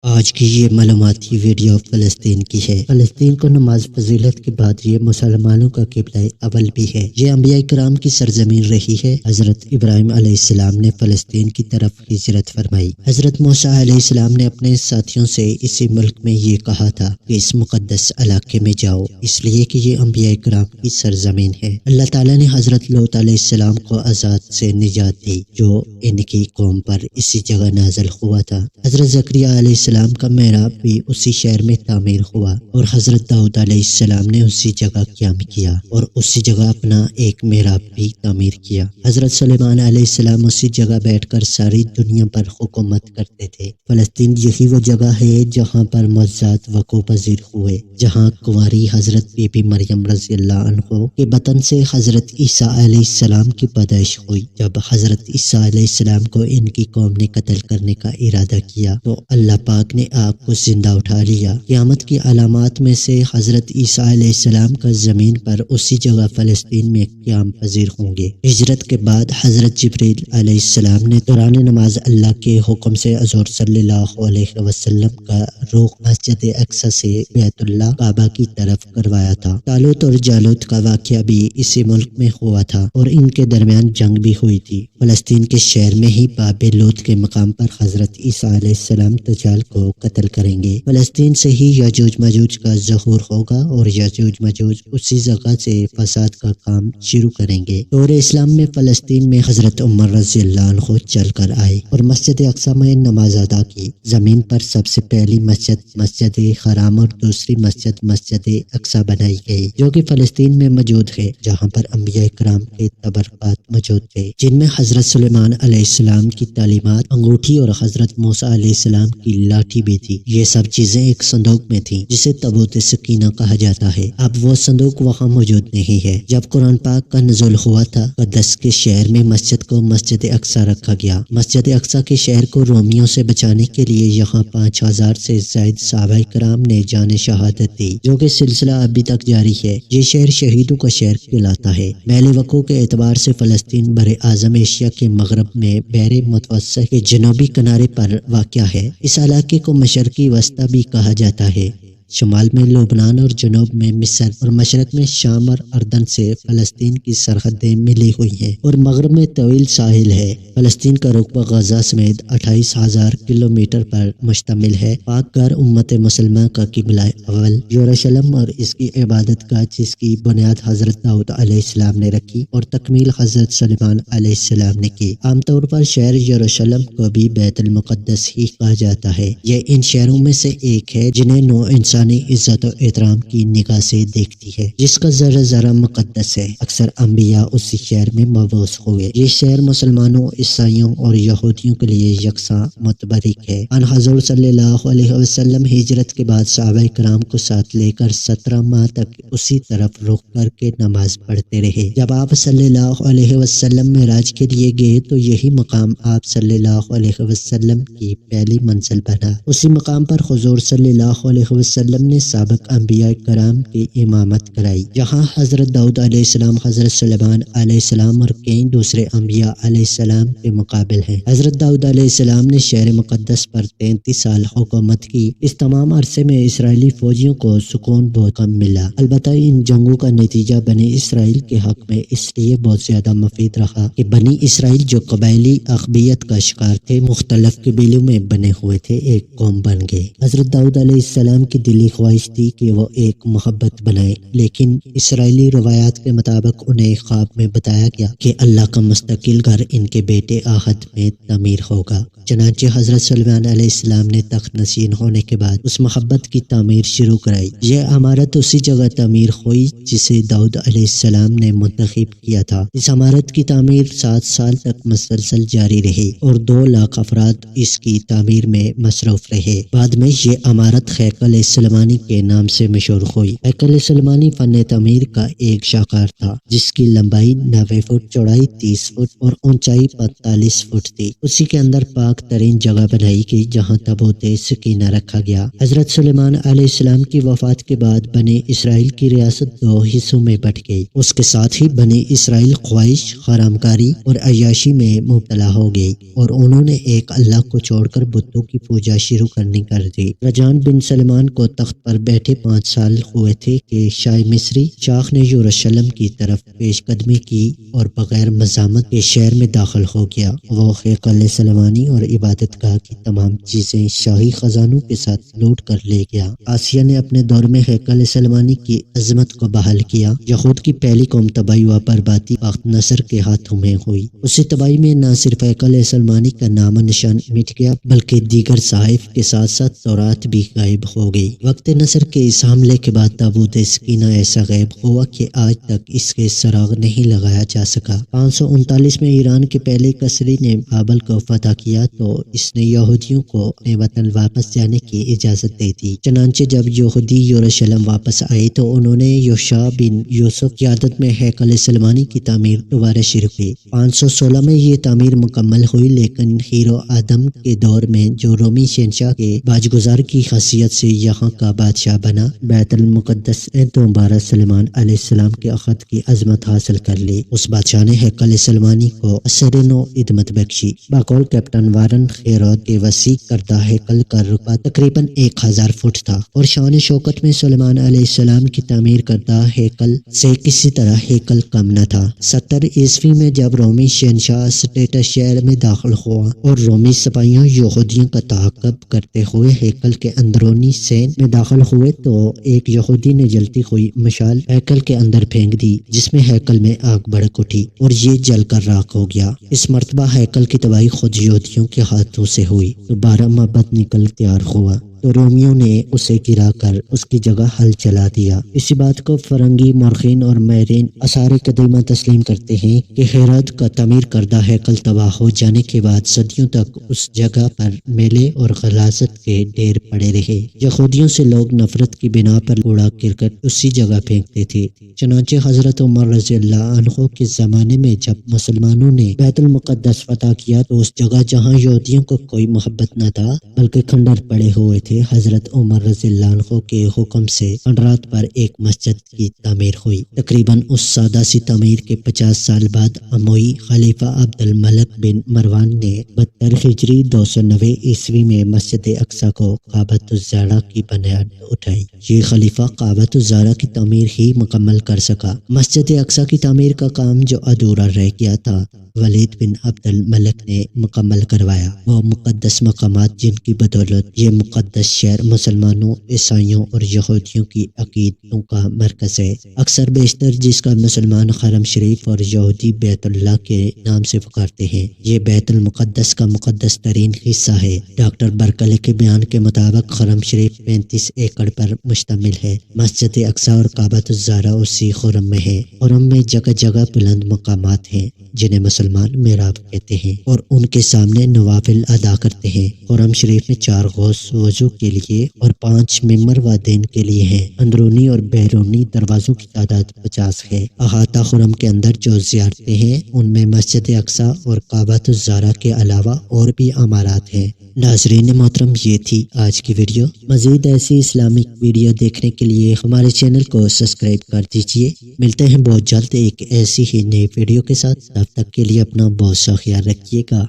آج کی یہ معلوماتی ویڈیو فلسطین کی ہے۔ فلسطین کو نماز فضیلت کے بعد یہ مسلمانوں کا قبلہ اول بھی ہے۔ یہ انبیاء کرام کی سرزمین رہی ہے۔ حضرت ابراہیم علیہ السلام نے فلسطین کی طرف ہجرت فرمائی۔ حضرت موسیٰ علیہ السلام نے اپنے ساتھیوں سے اسی ملک میں یہ کہا تھا کہ اس مقدس علاقے میں جاؤ، اس لیے کہ یہ انبیاء کرام کی سرزمین ہے۔ اللہ تعالیٰ نے حضرت لوط علیہ السلام کو عذاب سے نجات دی جو ان کی قوم پر اسی جگہ نازل ہوا تھا۔ حضرت زکریا علیہ السلام کا محراب بھی اسی شہر میں تعمیر ہوا اور حضرت داؤد علیہ السلام نے اسی جگہ قیام کیا اور اسی جگہ اپنا ایک محراب بھی تعمیر کیا۔ حضرت سلیمان علیہ السلام اسی جگہ بیٹھ کر ساری دنیا پر حکومت کرتے تھے۔ فلسطین یہی وہ جگہ ہے جہاں پر معجزات وقوع پذیر ہوئے، جہاں کنواری حضرت بی بی مریم رضی اللہ عنہ کے بطن سے حضرت عیسیٰ علیہ السلام کی پیدائش ہوئی۔ جب حضرت عیسیٰ علیہ السلام کو ان کی قوم نے قتل کرنے کا ارادہ کیا تو اللہ پاک نے آپ کو زندہ اٹھا لیا۔ قیامت کی علامات میں سے حضرت عیسیٰ علیہ السلام کا زمین پر اسی جگہ فلسطین میں قیام پذیر ہوں گے۔ ہجرت کے بعد حضرت جبریل علیہ السلام نے دوران نماز اللہ کے حکم سے حضور صلی اللہ علیہ وسلم کا رخ مسجد اقصی سے بیت اللہ کعبہ کی طرف کروایا تھا۔ طالوت اور جالوت کا واقعہ بھی اسی ملک میں ہوا تھا اور ان کے درمیان جنگ بھی ہوئی تھی۔ فلسطین کے شہر میں ہی باب لوط کے مقام پر حضرت عیسیٰ علیہ السلام دجال کو قتل کریں گے۔ فلسطین سے ہی یاجوج ماجوج کا ظہور ہوگا اور یاجوج ماجوج اسی جگہ سے فساد کا کام شروع کریں گے۔ دور اسلام میں فلسطین میں حضرت عمر رضی اللہ عنہ چل کر آئے اور مسجد اقصی میں نماز ادا کی۔ زمین پر سب سے پہلی مسجد حرام اور دوسری مسجد اقصی بنائی گئی جو کہ فلسطین میں موجود ہے، جہاں پر انبیاء کرام کے تبرکات موجود تھے، جن میں حضرت سلیمان علیہ السلام کی تعلیمات، انگوٹھی اور حضرت موسیٰ علیہ السلام کی لاٹھی بھی تھی۔ یہ سب چیزیں ایک صندوق میں تھیں جسے تابوت سکینہ کہا جاتا ہے۔ اب وہ صندوق وہاں موجود نہیں ہے۔ جب قرآن پاک کا نزول ہوا تھا، قدس کے شہر میں مسجد کو مسجد اقصی رکھا گیا۔ مسجد اقصی کے شہر کو رومیوں سے بچانے کے لیے یہاں 5000 سے زائد صحابہ کرام نے جان شہادت دی، جو کہ سلسلہ ابھی تک جاری ہے۔ یہ شہر شہیدوں کا شہر کہلاتا ہے۔ محل وقوع کے اعتبار سے فلسطین بر اعظم ایشیا کے مغرب میں بحر متوسط کے جنوبی کنارے پر واقع ہے۔ اس علاقے کو مشرقی وسطی بھی کہا جاتا ہے۔ شمال میں لبنان اور جنوب میں مصر اور مشرق میں شام اور اردن سے فلسطین کی سرحدیں ملی ہوئی ہیں اور مغرب میں طویل ساحل ہے۔ فلسطین کا رقبہ غزہ سمیت 28,000 کلومیٹر پر مشتمل ہے۔ پاک گھر امت مسلمہ کا قبلہ اول یروشلم اور اس کی عبادت گاہ جس کی بنیاد حضرت داؤد علیہ السلام نے رکھی اور تکمیل حضرت سلیمان علیہ السلام نے کی۔ عام طور پر شہر یروشلم کو بھی بیت المقدس ہی کہا جاتا ہے۔ یہ ان شہروں میں سے ایک ہے جنہیں نو انسانی عزت و احترام کی نگاہ سے دیکھتی ہے، جس کا ذرہ ذرہ مقدس ہے۔ اکثر انبیاء اسی شہر میں مبعوث ہوئے۔ یہ شہر مسلمانوں، عیسائیوں اور یہودیوں کے لیے یکساں متبرک ہے۔ ان حضور صلی اللہ علیہ وسلم ہجرت کے بعد صحابہ کرام کو ساتھ لے کر 17 ماہ تک اسی طرف رخ کر کے نماز پڑھتے رہے۔ جب آپ صلی اللہ علیہ وسلم معراج کے لیے گئے تو یہی مقام آپ صلی اللہ علیہ وسلم کی پہلی منزل بنا۔ اسی مقام پر حضور صلی اللہ علیہ وسلم نے سابق انبیاء کرام کی امامت کرائی، جہاں حضرت داؤد علیہ السلام، حضرت سلیمان علیہ السلام اور کئی دوسرے انبیاء علیہ السلام کے مقابل ہیں۔ حضرت داؤد علیہ السلام نے شہر مقدس پر 33 سال حکومت کی۔ اس تمام عرصے میں اسرائیلی فوجیوں کو سکون بہت کم ملا، البتہ ان جنگوں کا نتیجہ بنی اسرائیل کے حق میں اس لیے بہت زیادہ مفید رہا کہ بنی اسرائیل جو قبائلی عصبیت کا شکار تھے، مختلف قبیلوں میں بنے ہوئے تھے، ایک قوم بن گئے۔ حضرت داؤد علیہ السلام کی دلی خواہش تھی کہ وہ ایک محبت بنائے، لیکن اسرائیلی روایات کے مطابق انہیں خواب میں بتایا گیا کہ اللہ کا مستقل گھر ان کے بیٹے آہد میں تعمیر ہوگا۔ چنانچہ حضرت سلیمان علیہ السلام نے تخت نشین ہونے کے بعد اس محبت کی تعمیر شروع کرائی۔ یہ عمارت اسی جگہ تعمیر ہوئی جسے داؤد علیہ السلام نے منتخب کیا تھا۔ اس عمارت کی تعمیر 7 سال تک مسلسل جاری رہی اور 2 لاکھ افراد اس کی تعمیر میں مصروف رہے۔ بعد میں یہ عمارت ہیکل سلیمانی کے نام سے مشہور ہوئی۔ ہیکل سلیمانی فن تعمیر کا ایک شاہکار تھا جس کی لمبائی 90 فٹ، چوڑائی 30 فٹ اور اونچائی 45 فٹ تھی۔ اسی کے اندر پاک ترین جگہ بنائی گئی جہاں تابوت سکینہ رکھا گیا۔ حضرت سلیمان علیہ السلام کی وفات کے بعد بنی اسرائیل کی ریاست 2 حصوں میں بٹ گئی۔ اس کے ساتھ ہی بنی اسرائیل خواہش، حرام کاری اور عیاشی میں مبتلا ہو گئی اور انہوں نے ایک اللہ کو چھوڑ کر بتوں کی پوجا شروع کرنی کر دی۔ رجان بن سلیمان کو تخت پر بیٹھے 5 سال ہوئے تھے کہ شاہ مصری شاخ نے یروشلم کی طرف پیش قدمی کی اور بغیر مزاحمت کے شہر میں داخل ہو گیا۔ وہ ہیکل سلیمانی اور عبادت گاہ کی تمام چیزیں شاہی خزانوں کے ساتھ لوٹ کر لے گیا۔ آسیہ نے اپنے دور میں ہیکل سلیمانی کی عظمت کو بحال کیا۔ یہود کی پہلی قوم تباہی و بربادی بخت نصر کے ہاتھوں میں ہوئی۔ اسی تباہی میں نہ صرف ہیکل سلیمانی کا نام و نشان مٹ گیا بلکہ دیگر صحائف کے ساتھ ساتھ تورات بھی غائب ہو گئی۔ وقت نصر کے اس حملے کے بعد تابوت سکینہ ایسا غائب ہوا کہ آج تک اس کے سراغ نہیں لگایا جا سکا۔ 539 میں ایران کے پہلے کسری نے بابل کو فتح کیا تو اس نے یہودیوں کو اپنے وطن واپس جانے کی اجازت دے دی۔ چنانچہ جب یہودی یروشلم واپس آئے تو انہوں نے یوشع بن یوسف کی قیادت میں ہیکل سلیمانی کی تعمیر دوبارہ شروع کی۔ 516 میں یہ تعمیر مکمل ہوئی لیکن ہیرو آدم کے دور میں جو رومی شہنشاہ کے باجگزار کی حیثیت سے یہاں کا بادشاہ بنا، بیت المقدس نے دوبارہ سلیمان علیہ السلام کے عہد کی عظمت حاصل کر لی۔ اس بادشاہ نے ہیکل سلیمانی کو اثر نو عظمت بخشی۔ بقول کیپٹن وارن ہیرود کے وسیع کردہ ہیکل کا رقبہ تقریباً 1000 فٹ تھا اور شان شوکت میں سلیمان علیہ السلام کی تعمیر کردہ ہیکل سے کسی طرح ہیکل کم نہ تھا۔ 70 عیسوی میں جب رومی شہنشاہ اسٹیٹس شہر میں داخل ہوا اور رومی سپاہیوں یہودیوں کا تعاقب کرتے ہوئے ہیکل کے اندرونی سین میں داخل ہوئے تو ایک یہودی نے جلتی ہوئی مشال ہیکل کے اندر پھینک دی جس میں ہیکل میں آگ بھڑک اٹھی اور یہ جل کر راکھ ہو گیا۔ اس مرتبہ ہیکل کی تباہی خود یہودیوں کے ہاتھوں سے ہوئی تو 12 معبد نکل تیار ہوا تو رومیوں نے اسے گرا کر اس کی جگہ ہل چلا دیا۔ اسی بات کو فرنگی مورخین اور ماہرین آثار قدیمہ تسلیم کرتے ہیں کہ ہیرود کا تعمیر کردہ ہیکل تباہ ہو جانے کے بعد صدیوں تک اس جگہ پر میلے اور غلاظت کے ڈھیر پڑے رہے۔ یہودیوں سے لوگ نفرت کی بنا پر کوڑا کرکٹ اسی جگہ پھینکتے تھے۔ چنانچہ حضرت عمر رضی اللہ عنہ کے زمانے میں جب مسلمانوں نے بیت المقدس فتح کیا تو اس جگہ جہاں یہودیوں کو کوئی محبت نہ تھا بلکہ کھنڈر پڑے ہوئے تھے، حضرت عمر رضی اللہ عنہ کے حکم سے کھنڈرات پر ایک مسجد کی تعمیر ہوئی۔ تقریباً اس سادہ سی تعمیر کے 50 سال بعد اموی خلیفہ عبد الملک بن مروان نے 72 ہجری 290 عیسوی میں مسجد اقصی کو کعبۃ الزہرا کی بنیاد اٹھائی۔ یہ خلیفہ کعبۃ الزہرا کی تعمیر ہی مکمل کر سکا۔ مسجد اقصی کی تعمیر کا کام جو ادھورا رہ گیا تھا ولید بن عبد الملک نے مکمل کروایا۔ وہ مقدس مقامات جن کی بدولت یہ مقدس شہر مسلمانوں، عیسائیوں اور یہودیوں کی عقیدتوں کا مرکز ہے، اکثر بیشتر جس کا مسلمان حرم شریف اور یہودی بیت اللہ کے نام سے پکارتے ہیں، یہ بیت المقدس کا مقدس ترین حصہ ہے۔ ڈاکٹر برکلے کے بیان کے مطابق حرم شریف 35 ایکڑ پر مشتمل ہے۔ مسجد اقصی اور کعبۃ الزہرا اسی حرم میں ہے۔ حرم میں جگہ جگہ بلند مقامات ہیں جنہیں مسلمان محراب کہتے ہیں اور ان کے سامنے نوافل ادا کرتے ہیں۔ حرم شریف میں 4 غوث وضو کے لیے اور 5 ممبر و دین کے لیے ہیں۔ اندرونی اور بیرونی دروازوں کی تعداد 50 ہے۔ احاطہ حرم کے اندر جو زیارتیں ہیں ان میں مسجد اقصی اور کعبۃ الزہرا کے علاوہ اور بھی عمارات ہیں۔ ناظرین محترم، یہ تھی آج کی ویڈیو۔ مزید ایسی اسلامک ویڈیو دیکھنے کے لیے ہمارے چینل کو سبسکرائب کر دیجیے۔ ملتے ہیں بہت جلد ایک ایسی ہی نئی ویڈیو کے ساتھ، تب تک کے لیے اپنا بہت سا خیال رکھیے گا۔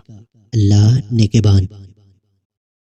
اللہ نگہبان۔